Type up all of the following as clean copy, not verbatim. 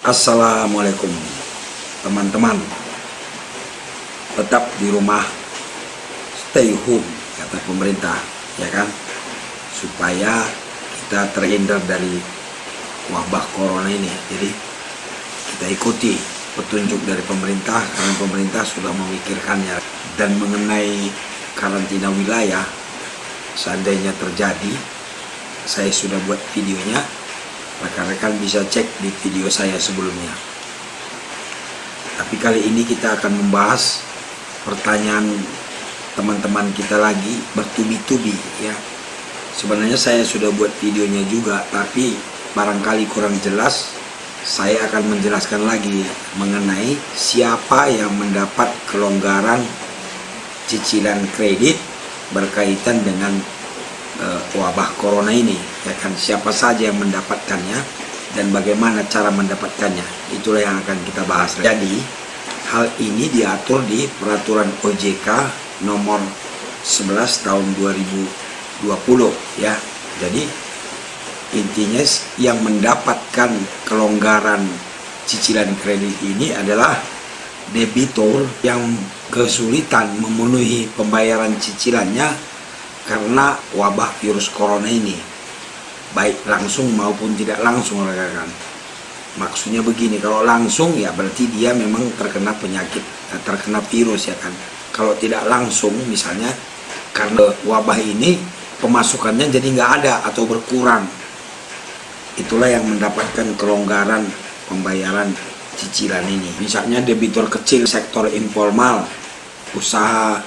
Assalamualaikum teman-teman. Tetap di rumah, stay home kata pemerintah, ya kan, supaya kita terhindar dari wabah corona ini. Jadi kita ikuti petunjuk dari pemerintah karena pemerintah sudah memikirkannya. Dan mengenai karantina wilayah, seandainya terjadi, saya sudah buat videonya, rekan-rekan bisa cek di video saya sebelumnya. Tapi kali ini kita akan membahas pertanyaan teman-teman kita lagi bertubi-tubi, ya. Sebenarnya saya sudah buat videonya juga, tapi barangkali kurang jelas. Saya akan menjelaskan lagi mengenai siapa yang mendapat kelonggaran cicilan kredit berkaitan dengan wabah corona ini, ya kan, siapa saja yang mendapatkannya dan bagaimana cara mendapatkannya. Itulah yang akan kita bahas. Jadi hal ini diatur di peraturan OJK nomor 11 tahun 2020, ya. Jadi intinya yang mendapatkan kelonggaran cicilan kredit ini adalah debitur yang kesulitan memenuhi pembayaran cicilannya karena wabah virus corona ini, baik langsung maupun tidak langsung, rekan-rekan. Maksudnya begini, kalau langsung ya berarti dia memang terkena penyakit, terkena virus, ya kan. Kalau tidak langsung, misalnya karena wabah ini pemasukannya jadi nggak ada atau berkurang, itulah yang mendapatkan kelonggaran pembayaran cicilan ini. Misalnya debitur kecil, sektor informal, usaha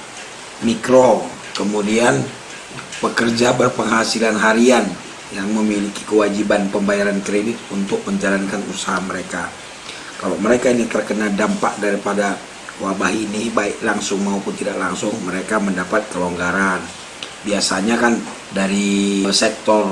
mikro, kemudian pekerja berpenghasilan harian yang memiliki kewajiban pembayaran kredit untuk menjalankan usaha mereka. Kalau mereka ini terkena dampak daripada wabah ini, baik langsung maupun tidak langsung, mereka mendapat kelonggaran. Biasanya kan dari sektor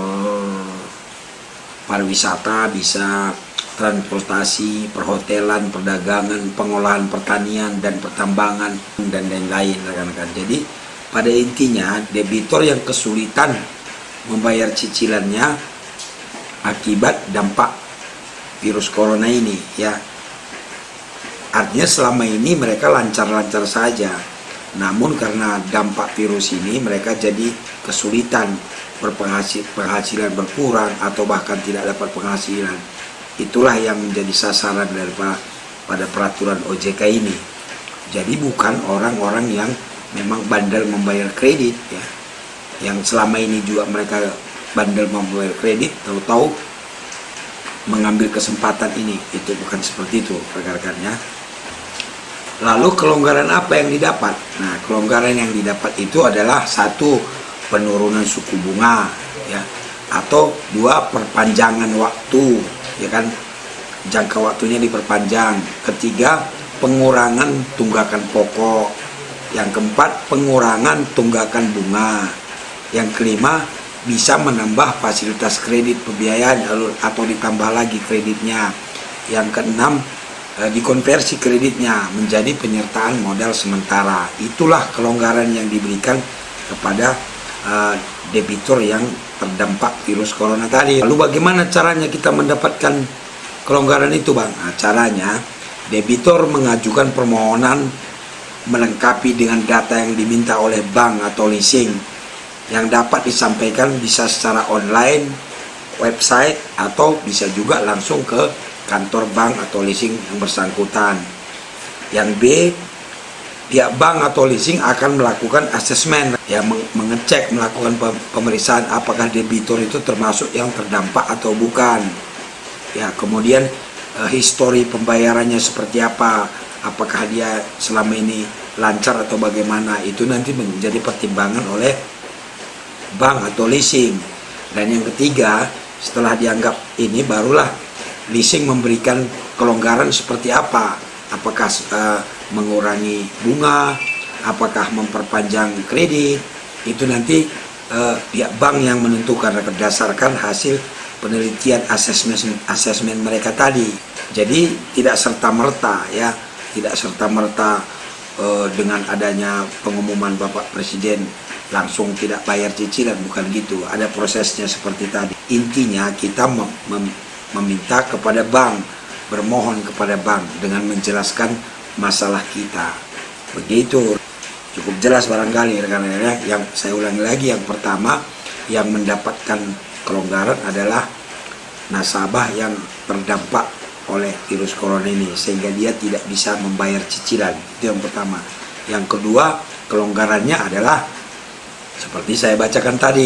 pariwisata, bisa transportasi, perhotelan, perdagangan, pengolahan pertanian dan pertambangan, dan lain-lain, rekan-rekan. Jadi pada intinya debitur yang kesulitan membayar cicilannya akibat dampak virus corona ini, ya. Artinya selama ini mereka lancar-lancar saja, namun karena dampak virus ini mereka jadi kesulitan, penghasilan berkurang atau bahkan tidak dapat penghasilan. Itulah yang menjadi sasaran pada peraturan OJK ini. Jadi bukan orang-orang yang memang bandel membayar kredit, ya, yang selama ini juga mereka bandel membayar kredit, tahu-tahu mengambil kesempatan ini. Itu bukan seperti itu, rekan-rekannya. Lalu kelonggaran apa yang didapat? Nah, kelonggaran yang didapat itu adalah satu, penurunan suku bunga, ya, atau dua, perpanjangan waktu, ya kan, jangka waktunya diperpanjang. Ketiga, pengurangan tunggakan pokok. Yang keempat, pengurangan tunggakan bunga. Yang kelima, bisa menambah fasilitas kredit pembiayaan atau ditambah lagi kreditnya. Yang keenam, dikonversi kreditnya menjadi penyertaan modal sementara. Itulah kelonggaran yang diberikan kepada debitur yang terdampak virus corona tadi. Lalu bagaimana caranya kita mendapatkan kelonggaran itu, Bang? Nah, caranya debitur mengajukan permohonan melengkapi dengan data yang diminta oleh bank atau leasing, yang dapat disampaikan bisa secara online, website, atau bisa juga langsung ke kantor bank atau leasing yang bersangkutan. Yang B, pihak bank atau leasing akan melakukan asesmen, ya, mengecek, melakukan pemeriksaan apakah debitur itu termasuk yang terdampak atau bukan. Ya, kemudian histori pembayarannya seperti apa, apakah dia selama ini lancar atau bagaimana, itu nanti menjadi pertimbangan oleh bank atau leasing. Dan yang ketiga, setelah dianggap ini, barulah leasing memberikan kelonggaran seperti apa, apakah mengurangi bunga, apakah memperpanjang kredit. Itu nanti pihak bank yang menentukan berdasarkan hasil penelitian asesmen mereka tadi. Jadi tidak serta-merta, ya, tidak serta-merta dengan adanya pengumuman Bapak Presiden langsung tidak bayar cicilan, bukan gitu. Ada prosesnya seperti tadi. Intinya kita meminta kepada bank bermohon kepada bank dengan menjelaskan masalah kita. Begitu, cukup jelas barangkali rekan-rekan. Yang saya ulangi lagi, yang pertama yang mendapatkan kelonggaran adalah nasabah yang terdampak oleh virus corona ini sehingga dia tidak bisa membayar cicilan. Itu yang pertama. Yang kedua, kelonggarannya adalah seperti saya bacakan tadi,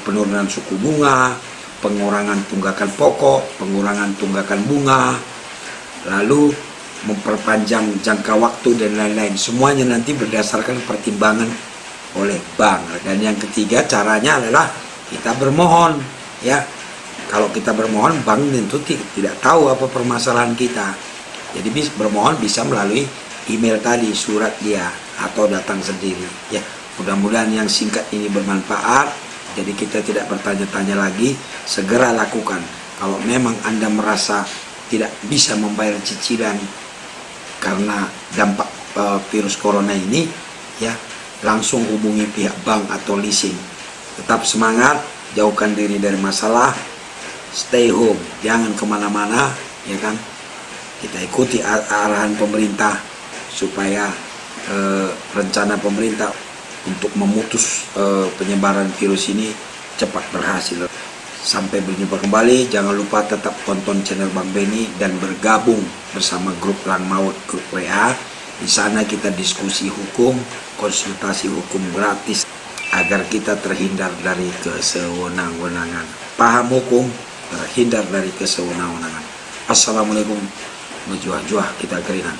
penurunan suku bunga, pengurangan tunggakan pokok, pengurangan tunggakan bunga, lalu memperpanjang jangka waktu dan lain-lain. Semuanya nanti berdasarkan pertimbangan oleh bank. Dan yang ketiga, caranya adalah kita bermohon, ya. Kalau kita bermohon, bank tentu tidak tahu apa permasalahan kita. Jadi bermohon bisa melalui email tadi, surat dia, atau datang sendiri. Ya, mudah-mudahan yang singkat ini bermanfaat. Jadi kita tidak bertanya-tanya lagi, segera lakukan. Kalau memang Anda merasa tidak bisa membayar cicilan karena dampak virus corona ini, ya langsung hubungi pihak bank atau leasing. Tetap semangat, jauhkan diri dari masalah, stay home, jangan kemana-mana, ya kan. Kita ikuti arahan pemerintah supaya rencana pemerintah untuk memutus penyebaran virus ini cepat berhasil. Sampai berjumpa kembali, jangan lupa tetap tonton channel Bang Benny dan bergabung bersama grup Lang Maut, grup WA. Di sana kita diskusi hukum, konsultasi hukum gratis agar kita terhindar dari kesewenang-wenangan. Paham hukum, terhindar dari kesewenang-wenangan. Assalamualaikum, menjuah-juah kita kerinan.